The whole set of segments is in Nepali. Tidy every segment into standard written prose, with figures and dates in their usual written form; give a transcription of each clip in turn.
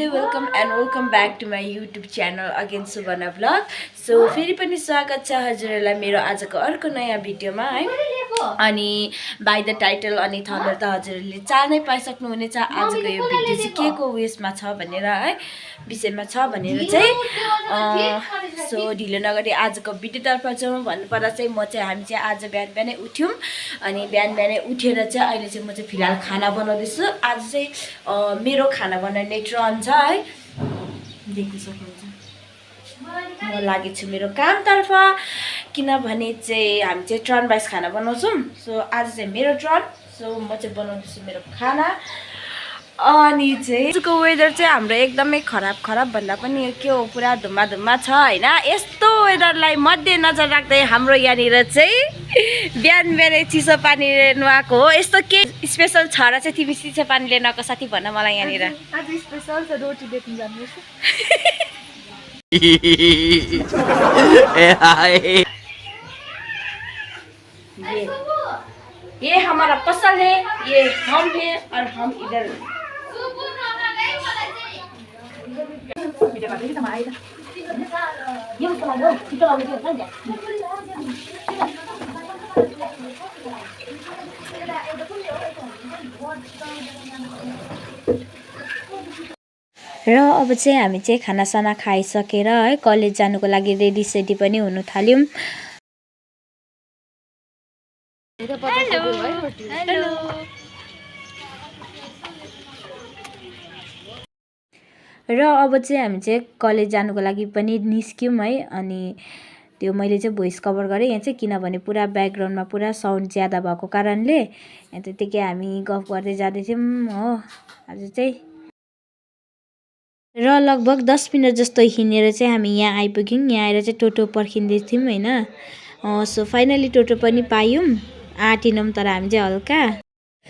Namaste, welcome and welcome back to my YouTube channel again Subhana Vlog. So फेरि पनि स्वागत छ हजुरहरुलाई मेरो आजको अर्को नयाँ भिडियोमा है। अनि बाइ द टाइटल अनि थम्बनेल त हजुरहरुले चाल नै पाइसक्नु हुनेछ आजको यो भिडियो चाहिँ के को उयसमा छ भनेर है, विषयमा छ भनेर चाहिँ सो ढिलो नगरी आजको भिडियोतर्फ जाउँ। भन्नुपर्दा चाहिँ म चाहिँ हामी चाहिँ आज बिहानै उठ्यौं अनि बिहानै उठेर चाहिँ अहिले चाहिँ म चाहिँ फिलहाल खाना बनाउँदैछु। आज चाहिँ मेरो खाना बनाउने ट्रन छ है, देख्न सक्नुहुन्छ। म लागेको छु मेरो कामतर्फ किनभने चाहिँ हामी चाहिँ ट्रन वाइज खाना बनाउँछौँ। सो आज चाहिँ मेरो ट्रन, सो म चाहिँ बनाउँदैछु मेरो खाना। अनि चाहिँ आजको वेदर चाहिँ हाम्रो एकदमै खराब भन्दा पनि के हो, पुरा धुम्मा छ हैन। यस्तो वेदरलाई मध्यनजर राख्दै हाम्रो यहाँनिर चाहिँ बिहानै चिसो पानी नुहाएको हो। यस्तो के स्पेशल छ र चाहिँ तिमी चिसो पानीले नुहाएको साथी भन्न मलाई यहाँनिर। आज स्पेशल छ, रोटी बेच्न जान्दैछु। ये हमारा पसल है, ये हम है और हम इधर र अब चाहिँ हामी चाहिँ खानासाना खाइसकेर है कलेज जानुको लागि रेडी सेडी पनि हुनु थाल्यौं। हेलो र अब चाहिँ हामी चाहिँ कलेज जानुको लागि पनि निस्क्यौं है। अनि त्यो मैले चाहिँ भोइस कभर गरेँ यहाँ चाहिँ, किनभने पुरा ब्याकग्राउन्डमा पुरा साउन्ड ज्यादा भएको कारणले यहाँ त्यतिकै हामी गफ गर्दै जाँदै थियौं हो। आज चाहिँ र लगभग 10 मिनेट जस्तो हिँडेर चाहिँ हामी यहाँ आइपुग्यौं। यहाँ आएर चाहिँ टोटो पर्खिँदै थियौं हैन। सो फाइनली टोटो पनि पायौं, आँटिनौं तर हामी चाहिँ हल्का।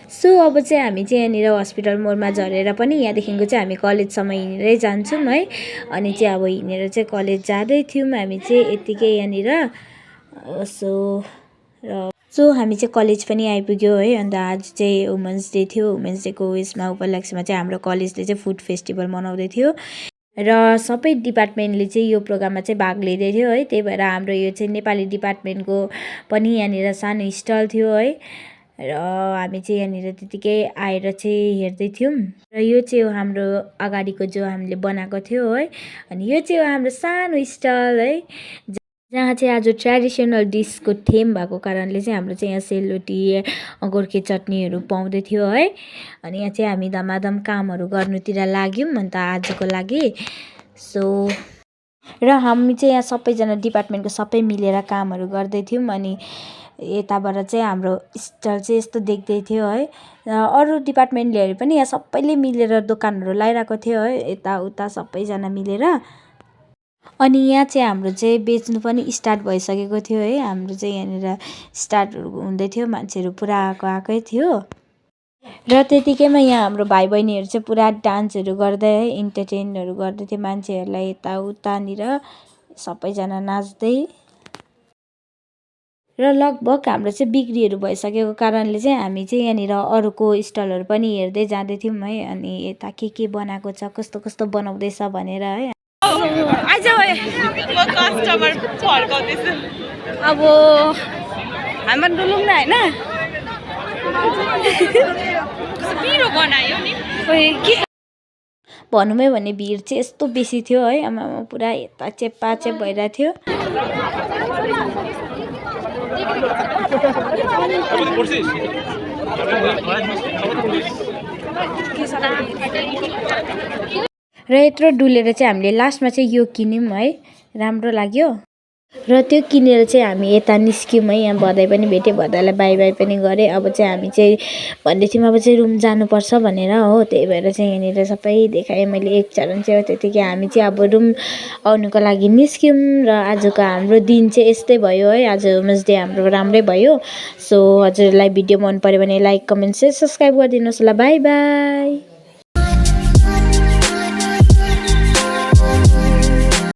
सो अब चाहिँ हामी चाहिँ यहाँनिर हस्पिटल मोडमा झरेर पनि यहाँदेखिको चाहिँ हामी कलेजसम्म हिँडेरै जान्छौँ है। अनि चाहिँ अब हिँडेर चाहिँ कलेज जाँदै थियौँ हामी चाहिँ यतिकै यहाँनिर। सो हामी चाहिँ कलेज पनि आइपुग्यो है। अन्त आज चाहिँ वुमेन्स डे थियो। वुमेन्स डेको उयसमा उपलक्ष्यमा चाहिँ हाम्रो कलेजले चाहिँ फुड फेस्टिभल मनाउँदै थियो र सबै डिपार्टमेन्टले चाहिँ यो प्रोग्राममा चाहिँ भाग लिँदै थियो है। त्यही भएर हाम्रो यो चाहिँ नेपाली डिपार्टमेन्टको पनि यहाँनिर सानो स्टल थियो है। र हामी चाहिँ यहाँनिर त्यतिकै आएर चाहिँ हेर्दै थियौँ। र यो चाहिँ हाम्रो अगाडिको जो हामीले बनाएको थियो है। अनि यो चाहिँ हाम्रो सानो स्टल है, जहाँ चाहिँ आज ट्रेडिसनल डिसको थेम भएको कारणले चाहिँ हाम्रो चाहिँ यहाँ सेलरोटी गोर्खे चटनीहरू पाउँदै थियो है। अनि यहाँ चाहिँ हामी धमाधम कामहरू गर्नुतिर लाग्यौँ अन्त आजको लागि। सो र हामी चाहिँ यहाँ सबैजना डिपार्टमेन्टको सबै मिलेर कामहरू गर्दै थियौँ। अनि यताबाट चाहिँ हाम्रो स्टल चाहिँ यस्तो देख्दै थियो है। र अरू डिपार्टमेन्टलेहरू पनि यहाँ सबैले मिलेर दोकानहरू लगाइरहेको थियो है, यताउता सबैजना मिलेर। अनि यहाँ चाहिँ हाम्रो चाहिँ बेच्नु पनि स्टार्ट भइसकेको थियो है। हाम्रो चाहिँ यहाँनिर स्टार्टहरू हुँदै थियो, मान्छेहरू पुरा आएकै थियो। र त्यतिकैमा यहाँ हाम्रो भाइ बहिनीहरू चाहिँ पुरा डान्सहरू गर्दै है, इन्टरटेनहरू गर्दै थियो मान्छेहरूलाई यताउतानिर सबैजना नाच्दै। र लगभग हाम्रो चाहिँ बिक्रीहरू भइसकेको कारणले चाहिँ हामी चाहिँ यहाँनिर अरूको स्टलहरू पनि हेर्दै जाँदै थियौँ है। अनि यता के बनाएको छ, कस्तो कस्तो बनाउँदैछ भनेर है। आज म कस्टमर फर्काउँदैछु। अब हाम्रो डुलुङ न हैन, पिरो बनायो नि के भनौँ भने भिड चाहिँ यस्तो बेसी थियो है। आमा पुरा यता चेप्पाचेप भइरहेको थियो। र यत्रो डुलेर चाहिँ हामीले लास्टमा चाहिँ यो किन्यौँ है, राम्रो लाग्यो। र त्यो किनेर चाहिँ हामी यता निस्क्यौँ है। यहाँ भदाइ पनि भेट्यो, भदाइलाई बाई बाई पनि गरेँ। अब चाहिँ हामी चाहिँ भन्दै थियौँ अब चाहिँ रुम जानुपर्छ भनेर हो। त्यही भएर चाहिँ यहाँनिर सबै देखाएँ मैले एक चरण चाहिँ। त्यतिकै हामी चाहिँ अब रुम आउनुको लागि निस्क्यौँ। र आजको हाम्रो दिन चाहिँ यस्तै भयो है। आज वुमेन्स डे हाम्रो राम्रै भयो। सो हजुरलाई भिडियो मन पर्यो भने लाइक, कमेन्ट, सेयर, सब्सक्राइब गरिदिनुहोस् होला। By by.